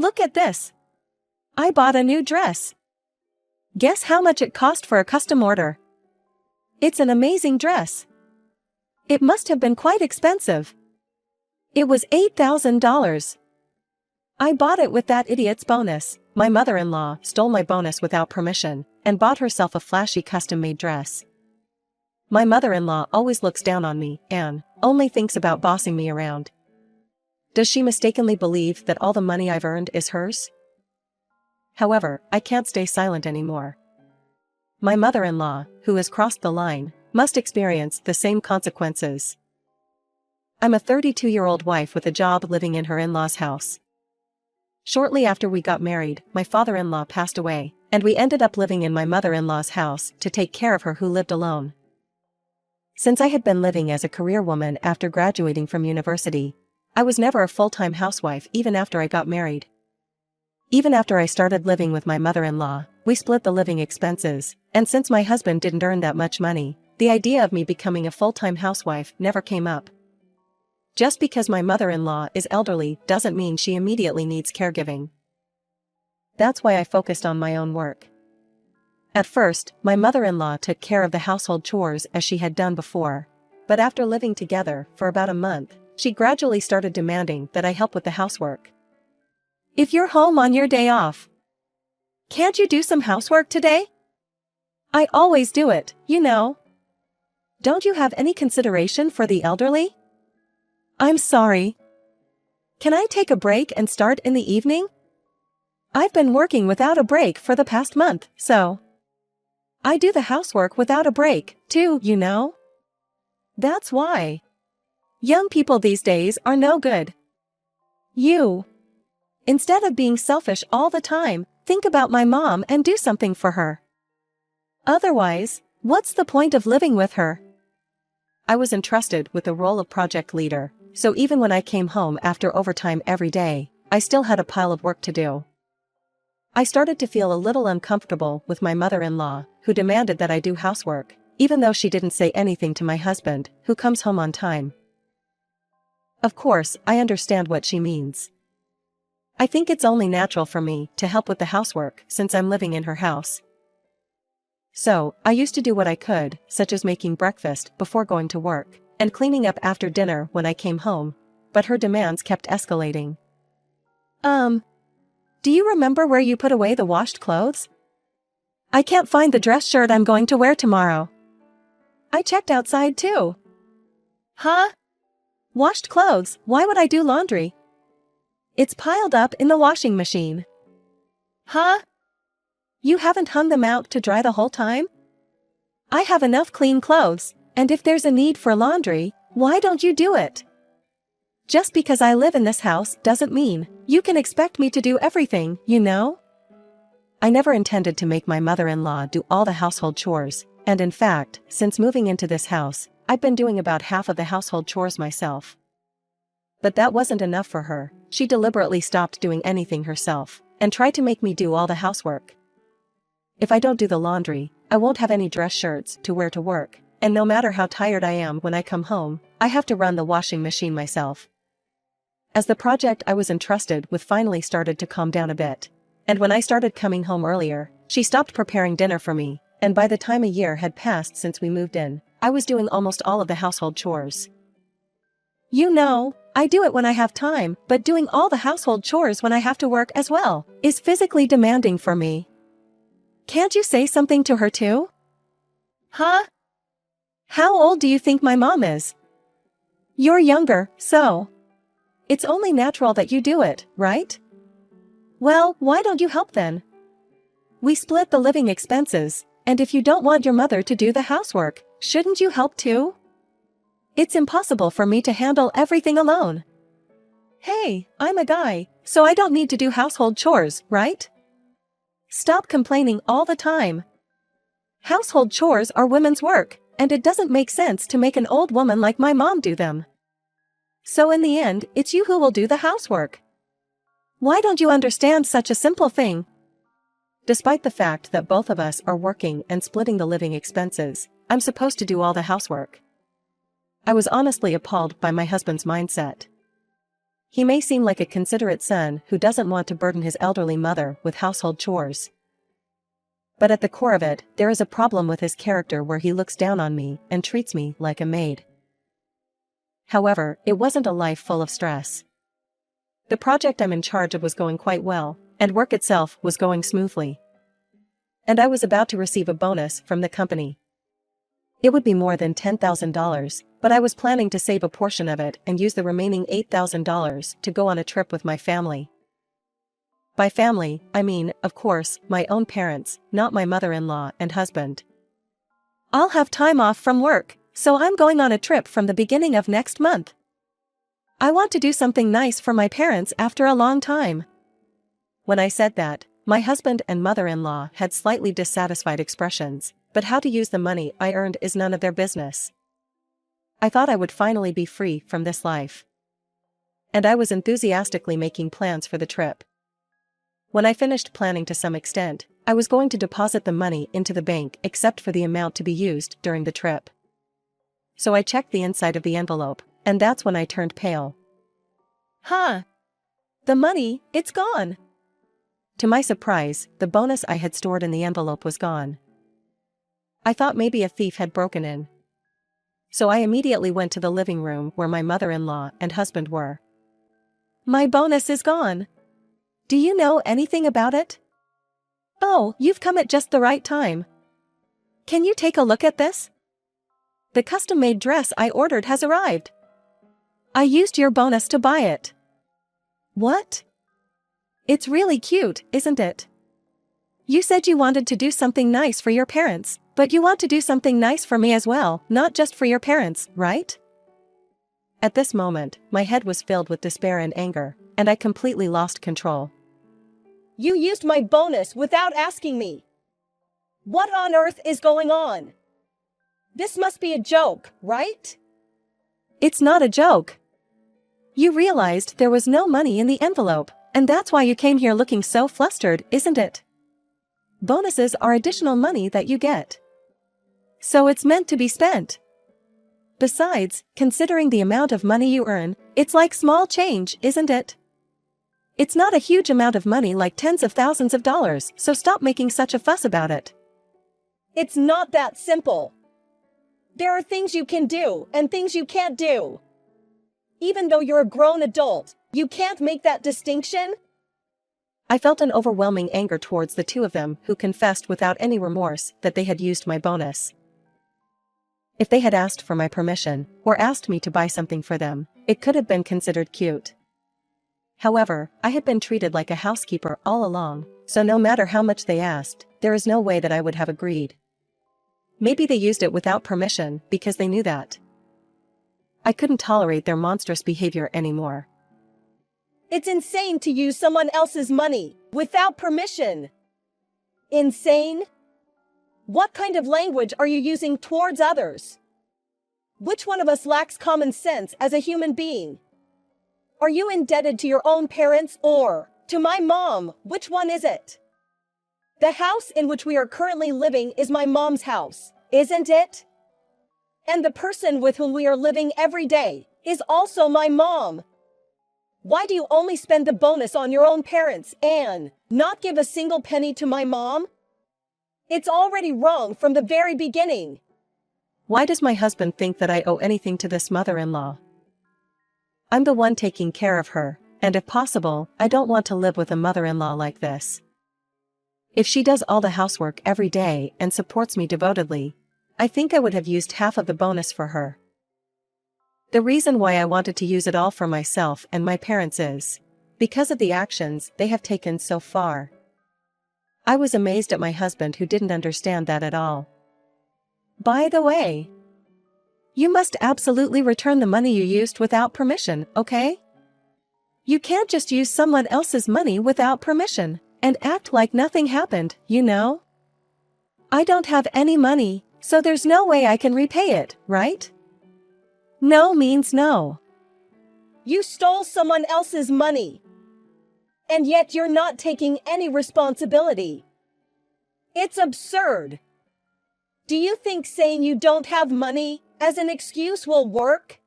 Look at this. I bought a new dress. Guess how much it cost for a custom order? It's an amazing dress. It must have been quite expensive. It was $8,000. I bought it with that idiot's bonus. My mother-in-law stole my bonus without permission and bought herself a flashy custom-made dress. My mother-in-law always looks down on me and only thinks about bossing me around. Does she mistakenly believe that all the money I've earned is hers? However, I can't stay silent anymore. My mother-in-law, who has crossed the line, must experience the same consequences. I'm a 32-year-old wife with a job living in her in-laws' house. Shortly after we got married, my father-in-law passed away, and we ended up living in my mother-in-law's house to take care of her who lived alone. Since I had been living as a career woman after graduating from university, I was never a full-time housewife even after I got married. Even after I started living with my mother-in-law, we split the living expenses, and since my husband didn't earn that much money, the idea of me becoming a full-time housewife never came up. Just because my mother-in-law is elderly doesn't mean she immediately needs caregiving. That's why I focused on my own work. At first, my mother-in-law took care of the household chores as she had done before, but after living together for about a month, she gradually started demanding that I help with the housework. If you're home on your day off, can't you do some housework today? I always do it, you know. Don't you have any consideration for the elderly? I'm sorry. Can I take a break and start in the evening? I've been working without a break for the past month, so I do the housework without a break, too, you know. That's why young people these days are no good. Instead of being selfish all the time, think about my mom and do something for her. Otherwise, what's the point of living with her? I was entrusted with the role of project leader, so even when I came home after overtime every day, I still had a pile of work to do. I started to feel a little uncomfortable with my mother-in-law, who demanded that I do housework, even though she didn't say anything to my husband, who comes home on time. Of course, I understand what she means. I think it's only natural for me to help with the housework since I'm living in her house. So, I used to do what I could, such as making breakfast before going to work, and cleaning up after dinner when I came home, but her demands kept escalating. Do you remember where you put away the washed clothes? I can't find the dress shirt I'm going to wear tomorrow. I checked outside too. Huh? Washed clothes, why would I do laundry? It's piled up in the washing machine. Huh? You haven't hung them out to dry the whole time? I have enough clean clothes, and if there's a need for laundry, why don't you do it? Just because I live in this house doesn't mean you can expect me to do everything, you know? I never intended to make my mother-in-law do all the household chores, and in fact, since moving into this house, I've been doing about half of the household chores myself. But that wasn't enough for her. She deliberately stopped doing anything herself, and tried to make me do all the housework. If I don't do the laundry, I won't have any dress shirts to wear to work, and no matter how tired I am when I come home, I have to run the washing machine myself. As the project I was entrusted with finally started to calm down a bit, and when I started coming home earlier, she stopped preparing dinner for me, and by the time a year had passed since we moved in, I was doing almost all of the household chores. You know, I do it when I have time, but doing all the household chores when I have to work as well is physically demanding for me. Can't you say something to her too? Huh? How old do you think my mom is? You're younger, so it's only natural that you do it, right? Well, why don't you help then? We split the living expenses, and if you don't want your mother to do the housework, shouldn't you help too? It's impossible for me to handle everything alone. Hey, I'm a guy, so I don't need to do household chores, right? Stop complaining all the time. Household chores are women's work, and it doesn't make sense to make an old woman like my mom do them. So in the end, it's you who will do the housework. Why don't you understand such a simple thing? Despite the fact that both of us are working and splitting the living expenses, I'm supposed to do all the housework. I was honestly appalled by my husband's mindset. He may seem like a considerate son who doesn't want to burden his elderly mother with household chores. But at the core of it, there is a problem with his character where he looks down on me and treats me like a maid. However, it wasn't a life full of stress. The project I'm in charge of was going quite well, and work itself was going smoothly. And I was about to receive a bonus from the company. It would be more than $10,000, but I was planning to save a portion of it and use the remaining $8,000 to go on a trip with my family. By family, I mean, of course, my own parents, not my mother-in-law and husband. I'll have time off from work, so I'm going on a trip from the beginning of next month. I want to do something nice for my parents after a long time. When I said that, my husband and mother-in-law had slightly dissatisfied expressions, but how to use the money I earned is none of their business. I thought I would finally be free from this life. And I was enthusiastically making plans for the trip. When I finished planning to some extent, I was going to deposit the money into the bank except for the amount to be used during the trip. So I checked the inside of the envelope, and that's when I turned pale. Huh? The money, it's gone. To my surprise, the bonus I had stored in the envelope was gone. I thought maybe a thief had broken in. So I immediately went to the living room where my mother-in-law and husband were. My bonus is gone. Do you know anything about it? Oh, you've come at just the right time. Can you take a look at this? The custom-made dress I ordered has arrived. I used your bonus to buy it. What? It's really cute, isn't it? You said you wanted to do something nice for your parents, but you want to do something nice for me as well, not just for your parents, right? At this moment, my head was filled with despair and anger, and I completely lost control. You used my bonus without asking me. What on earth is going on? This must be a joke, right? It's not a joke. You realized there was no money in the envelope, and that's why you came here looking so flustered, isn't it? Bonuses are additional money that you get. So it's meant to be spent. Besides, considering the amount of money you earn, it's like small change, isn't it? It's not a huge amount of money like tens of thousands of dollars, so stop making such a fuss about it. It's not that simple. There are things you can do and things you can't do. Even though you're a grown adult, you can't make that distinction. I felt an overwhelming anger towards the two of them who confessed without any remorse that they had used my bonus. If they had asked for my permission, or asked me to buy something for them, it could have been considered cute. However, I had been treated like a housekeeper all along, so no matter how much they asked, there is no way that I would have agreed. Maybe they used it without permission because they knew that. I couldn't tolerate their monstrous behavior anymore. It's insane to use someone else's money without permission. Insane? What kind of language are you using towards others? Which one of us lacks common sense as a human being? Are you indebted to your own parents or to my mom? Which one is it? The house in which we are currently living is my mom's house, isn't it? And the person with whom we are living every day is also my mom. Why do you only spend the bonus on your own parents and not give a single penny to my mom? It's already wrong from the very beginning. Why does my husband think that I owe anything to this mother-in-law? I'm the one taking care of her, and if possible, I don't want to live with a mother-in-law like this. If she does all the housework every day and supports me devotedly, I think I would have used half of the bonus for her. The reason why I wanted to use it all for myself and my parents is because of the actions they have taken so far. I was amazed at my husband who didn't understand that at all. By the way, you must absolutely return the money you used without permission, okay? You can't just use someone else's money without permission and act like nothing happened, you know? I don't have any money, so there's no way I can repay it, right? No means no. You stole someone else's money. And yet you're not taking any responsibility. It's absurd. Do you think saying you don't have money as an excuse will work?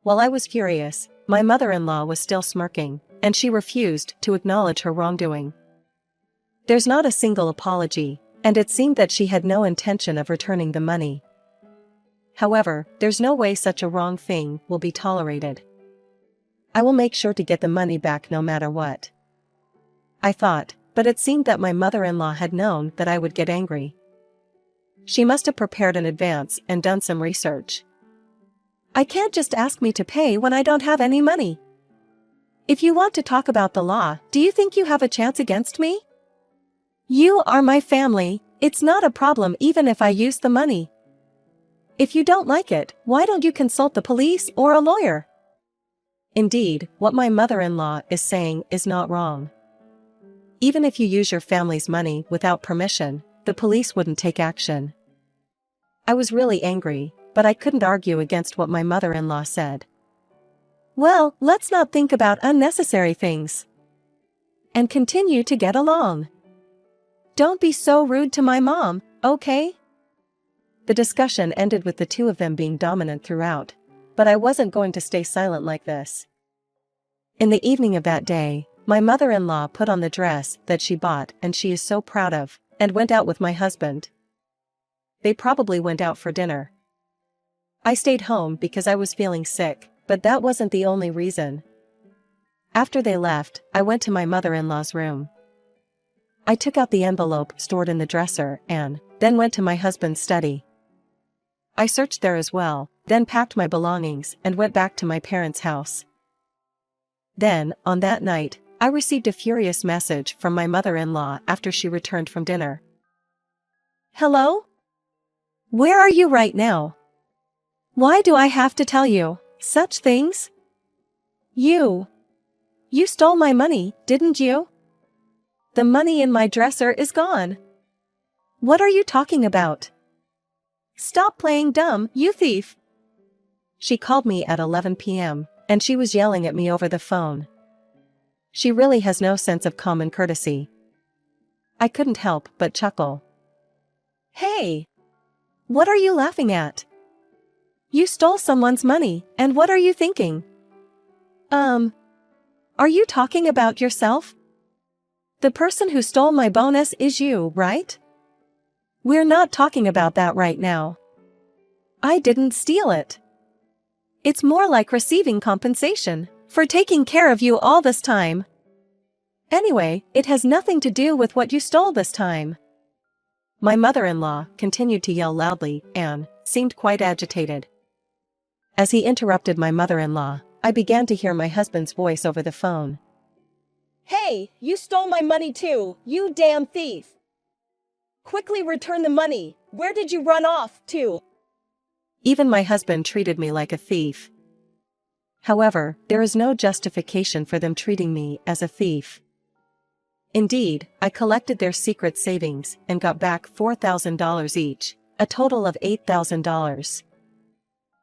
While I was furious, My mother-in-law was still smirking, and she refused to acknowledge her wrongdoing. There's not a single apology, and it seemed that she had no intention of returning the money. However, there's no way such a wrong thing will be tolerated. I will make sure to get the money back no matter what, I thought, but it seemed that my mother-in-law had known that I would get angry. She must have prepared in advance and done some research. I can't just ask me to pay when I don't have any money. If you want to talk about the law, do you think you have a chance against me? You are my family, it's not a problem even if I use the money. If you don't like it, why don't you consult the police or a lawyer? Indeed, what my mother-in-law is saying is not wrong. Even if you use your family's money without permission, the police wouldn't take action. I was really angry, but I couldn't argue against what my mother-in-law said. Well, let's not think about unnecessary things. And continue to get along. Don't be so rude to my mom, okay? The discussion ended with the two of them being dominant throughout, but I wasn't going to stay silent like this. In the evening of that day, my mother-in-law put on the dress that she bought and she is so proud of, and went out with my husband. They probably went out for dinner. I stayed home because I was feeling sick, but that wasn't the only reason. After they left, I went to my mother-in-law's room. I took out the envelope stored in the dresser and then went to my husband's study. I searched there as well, then packed my belongings and went back to my parents' house. Then, on that night, I received a furious message from my mother-in-law after she returned from dinner. Hello? Where are you right now? Why do I have to tell you such things? You stole my money, didn't you? The money in my dresser is gone. What are you talking about? Stop playing dumb, you thief! She called me at 11 p.m., and she was yelling at me over the phone. She really has no sense of common courtesy. I couldn't help but chuckle. Hey! What are you laughing at? You stole someone's money, and what are you thinking? Are you talking about yourself? The person who stole my bonus is you, right? We're not talking about that right now. I didn't steal it. It's more like receiving compensation for taking care of you all this time. Anyway, it has nothing to do with what you stole this time. My mother-in-law continued to yell loudly and seemed quite agitated. As he interrupted my mother-in-law, I began to hear my husband's voice over the phone. Hey, you stole my money too, you damn thief! Quickly return the money, where did you run off to? Even my husband treated me like a thief. However, there is no justification for them treating me as a thief. Indeed, I collected their secret savings and got back $4,000 each, a total of $8,000.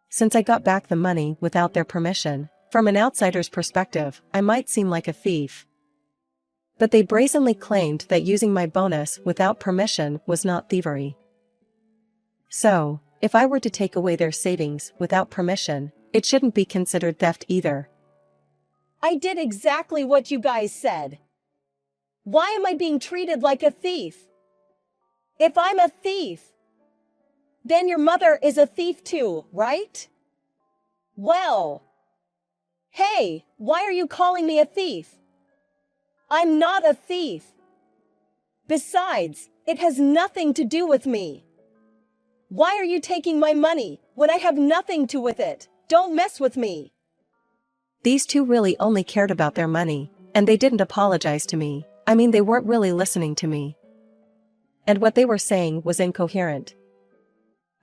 Since I got back the money without their permission, from an outsider's perspective, I might seem like a thief. But they brazenly claimed that using my bonus without permission was not thievery. So, if I were to take away their savings without permission, it shouldn't be considered theft either. I did exactly what you guys said. Why am I being treated like a thief? If I'm a thief, then your mother is a thief too, right? Well, hey, why are you calling me a thief? I'm not a thief. Besides, it has nothing to do with me. Why are you taking my money when I have nothing to do with it? Don't mess with me. These two really only cared about their money, and they didn't apologize to me. I mean, they weren't really listening to me. And what they were saying was incoherent.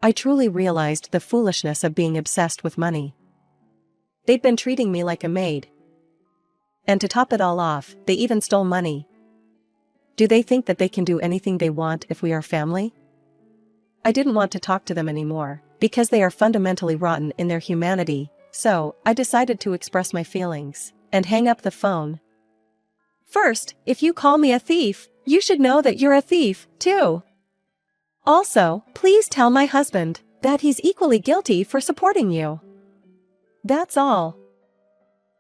I truly realized the foolishness of being obsessed with money. They'd been treating me like a maid. And to top it all off, they even stole money. Do they think that they can do anything they want if we are family? I didn't want to talk to them anymore, because they are fundamentally rotten in their humanity, so I decided to express my feelings and hang up the phone. First, if you call me a thief, you should know that you're a thief, too. Also, please tell my husband that he's equally guilty for supporting you. That's all.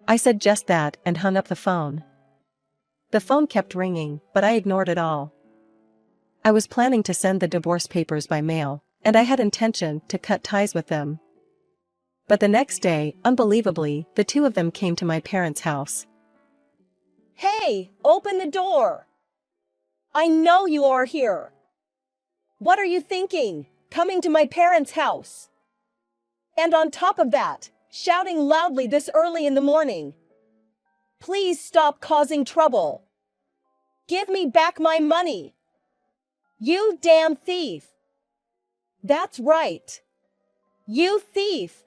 I said just that and hung up the phone. The phone kept ringing, but I ignored it all. I was planning to send the divorce papers by mail, and I had intention to cut ties with them. But the next day, unbelievably, the two of them came to my parents' house. Hey, open the door! I know you are here! What are you thinking, coming to my parents' house? And on top of that, shouting loudly this early in the morning. Please stop causing trouble. Give me back my money. You damn thief. That's right. You thief.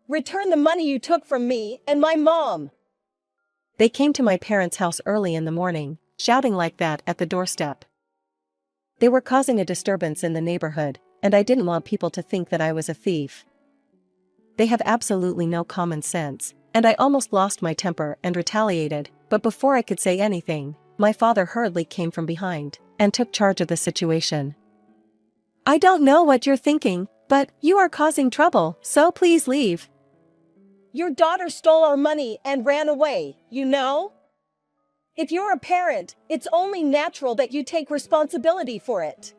Return the money you took from me and my mom. They came to my parents' house early in the morning, shouting like that at the doorstep. They were causing a disturbance in the neighborhood, and I didn't want people to think that I was a thief. They have absolutely no common sense, and I almost lost my temper and retaliated, but before I could say anything, my father hurriedly came from behind and took charge of the situation. I don't know what you're thinking, but you are causing trouble, so please leave. Your daughter stole our money and ran away, you know? If you're a parent, it's only natural that you take responsibility for it.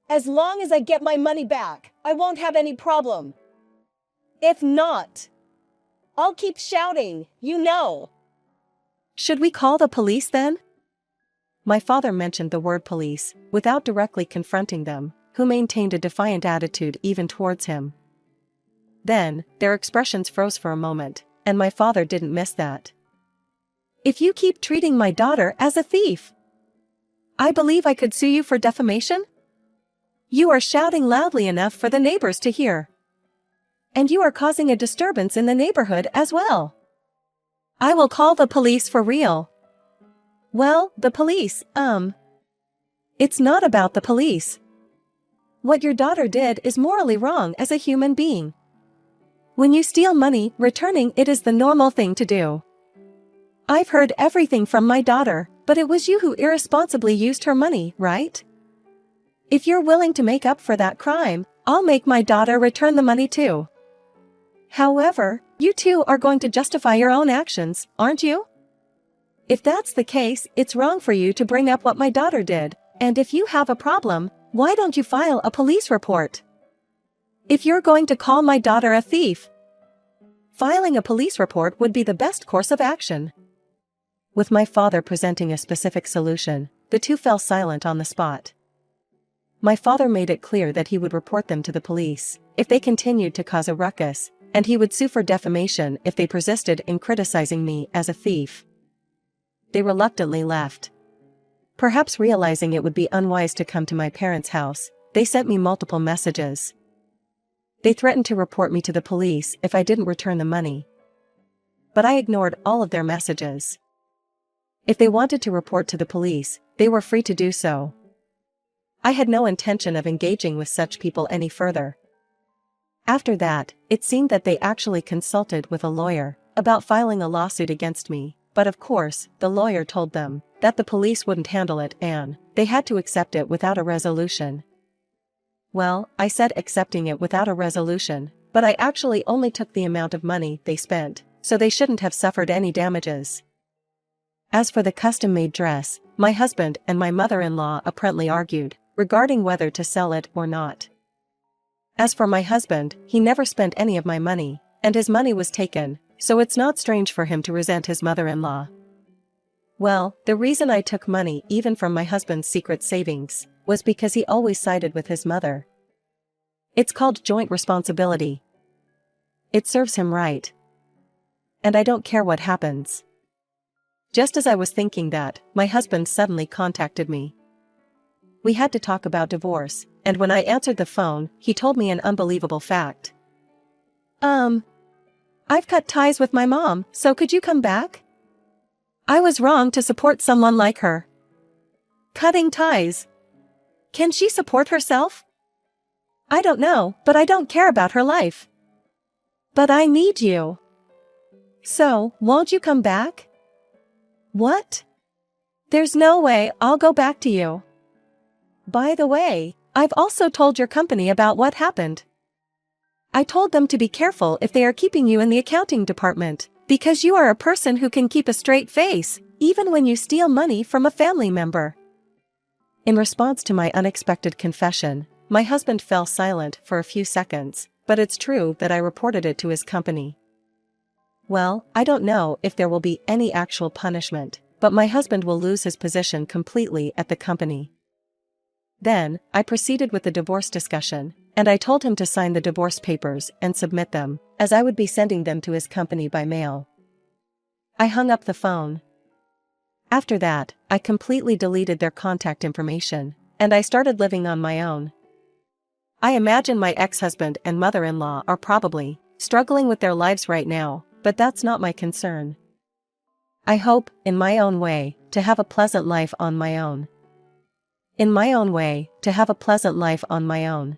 As long as I get my money back, I won't have any problem. If not, I'll keep shouting, you know. Should we call the police then? My father mentioned the word police, without directly confronting them, who maintained a defiant attitude even towards him. Then, their expressions froze for a moment, and my father didn't miss that. If you keep treating my daughter as a thief, I believe I could sue you for defamation? You are shouting loudly enough for the neighbors to hear. And you are causing a disturbance in the neighborhood as well. I will call the police for real. Well, the police, It's not about the police. What your daughter did is morally wrong as a human being. When you steal money, returning it is the normal thing to do. I've heard everything from my daughter, but it was you who irresponsibly used her money, right? If you're willing to make up for that crime, I'll make my daughter return the money too. However, you two are going to justify your own actions, aren't you? If that's the case, it's wrong for you to bring up what my daughter did, and if you have a problem, why don't you file a police report? If you're going to call my daughter a thief, filing a police report would be the best course of action. With my father presenting a specific solution, the two fell silent on the spot. My father made it clear that he would report them to the police if they continued to cause a ruckus, and he would sue for defamation if they persisted in criticizing me as a thief. They reluctantly left. Perhaps realizing it would be unwise to come to my parents' house, they sent me multiple messages. They threatened to report me to the police if I didn't return the money. But I ignored all of their messages. If they wanted to report to the police, they were free to do so. I had no intention of engaging with such people any further. After that, it seemed that they actually consulted with a lawyer about filing a lawsuit against me, but of course, the lawyer told them that the police wouldn't handle it and they had to accept it without a resolution. Well, I said accepting it without a resolution, but I actually only took the amount of money they spent, so they shouldn't have suffered any damages. As for the custom-made dress, my husband and my mother-in-law apparently argued regarding whether to sell it or not. As for my husband, he never spent any of my money, and his money was taken, so it's not strange for him to resent his mother-in-law. Well, the reason I took money even from my husband's secret savings was because he always sided with his mother. It's called joint responsibility. It serves him right. And I don't care what happens. Just as I was thinking that, my husband suddenly contacted me. We had to talk about divorce, and when I answered the phone, he told me an unbelievable fact. I've cut ties with my mom, so could you come back? I was wrong to support someone like her. Cutting ties. Can she support herself? I don't know, but I don't care about her life. But I need you. So, won't you come back? What? There's no way I'll go back to you. By the way, I've also told your company about what happened. I told them to be careful if they are keeping you in the accounting department, Because you are a person who can keep a straight face, even when you steal money from a family member. In response to my unexpected confession, my husband fell silent for a few seconds, but it's true that I reported it to his company. Well, I don't know if there will be any actual punishment, but my husband will lose his position completely at the company. Then, I proceeded with the divorce discussion, and I told him to sign the divorce papers and submit them, as I would be sending them to his company by mail. I hung up the phone. After that, I completely deleted their contact information, and I started living on my own. I imagine my ex-husband and mother-in-law are probably struggling with their lives right now, but that's not my concern. I hope, in my own way, to have a pleasant life on my own. In my own way, to have a pleasant life on my own.